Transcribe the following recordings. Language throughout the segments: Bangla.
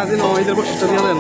আজি নহয় এদের বৈশিষ্ট্য দিয়ে দেন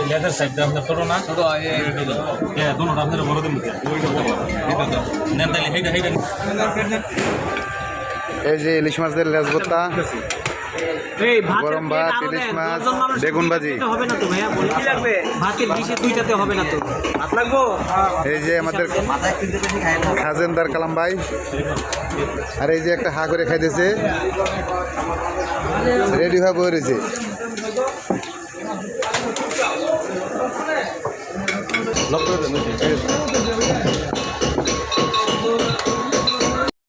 लेदर साइड पे हमने करो ना तो ये दोनों हमने बोलो दे मुझे नेंदली हेडा हेडा এই যে ইলিশ মাছের লেজ ভর্তা এই ভাত গরম ভাত ইলিশ মাছ বেগুন ভাজি হবে না তো ভাইয়া বলে কি লাগবে ভাতের ডিশে দুইটাতে হবে না তো ভাত লাগবো এই যে আমাদের খাজেনদার কালাম ভাই আর এই যে একটা হা করে খাইতেছে রেডি হয়ে বসে রয়েছে লক করে দেন